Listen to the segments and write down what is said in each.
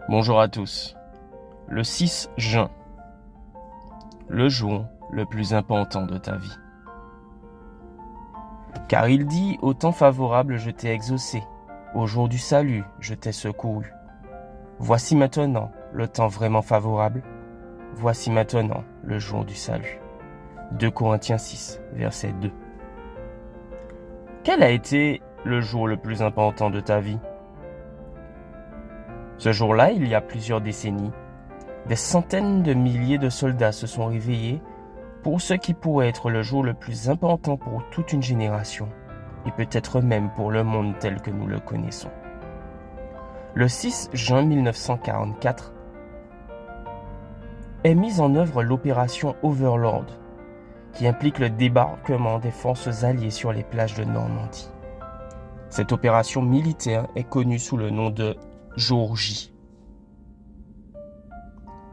Bonjour à tous. Le 6 juin, le jour le plus important de ta vie. Car il dit, au temps favorable je t'ai exaucé, au jour du salut je t'ai secouru. Voici maintenant le temps vraiment favorable, voici maintenant le jour du salut. 2 Corinthiens 6, verset 2. Quel a été le jour le plus important de ta vie? Ce jour-là, il y a plusieurs décennies, des centaines de milliers de soldats se sont réveillés pour ce qui pourrait être le jour le plus important pour toute une génération, et peut-être même pour le monde tel que nous le connaissons. Le 6 juin 1944 est mise en œuvre l'opération Overlord, qui implique le débarquement des forces alliées sur les plages de Normandie. Cette opération militaire est connue sous le nom de Jour J.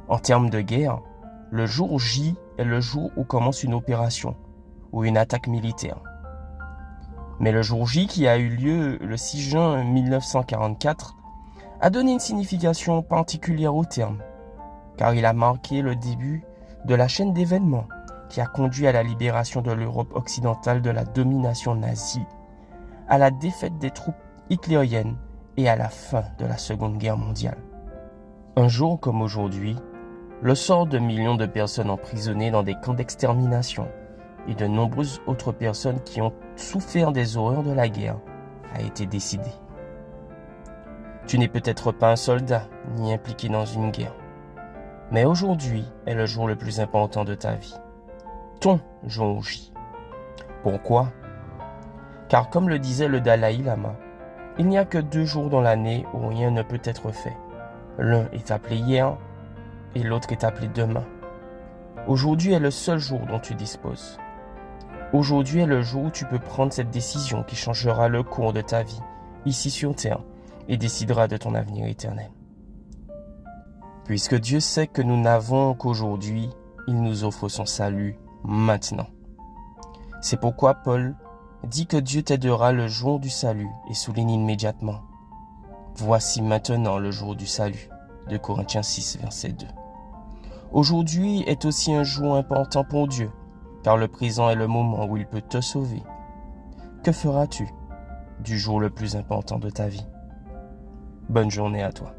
En termes de guerre, le jour J est le jour où commence une opération ou une attaque militaire. Mais le jour J qui a eu lieu le 6 juin 1944 a donné une signification particulière au terme, car il a marqué le début de la chaîne d'événements qui a conduit à la libération de l'Europe occidentale de la domination nazie, à la défaite des troupes hitlériennes et à la fin de la Seconde Guerre mondiale. Un jour comme aujourd'hui, le sort de millions de personnes emprisonnées dans des camps d'extermination et de nombreuses autres personnes qui ont souffert des horreurs de la guerre a été décidé. Tu n'es peut-être pas un soldat ni impliqué dans une guerre, mais aujourd'hui est le jour le plus important de ta vie, ton jour J. Pourquoi? Car comme le disait le Dalai Lama, il n'y a que 2 jours dans l'année où rien ne peut être fait. L'un est appelé hier et l'autre est appelé demain. Aujourd'hui est le seul jour dont tu disposes. Aujourd'hui est le jour où tu peux prendre cette décision qui changera le cours de ta vie, ici sur terre, et décidera de ton avenir éternel. Puisque Dieu sait que nous n'avons qu'aujourd'hui, il nous offre son salut maintenant. C'est pourquoi Paul dit que Dieu t'aidera le jour du salut et souligne immédiatement. Voici maintenant le jour du salut. 2 Corinthiens 6, verset 2. Aujourd'hui est aussi un jour important pour Dieu, car le présent est le moment où il peut te sauver. Que feras-tu du jour le plus important de ta vie? Bonne journée à toi.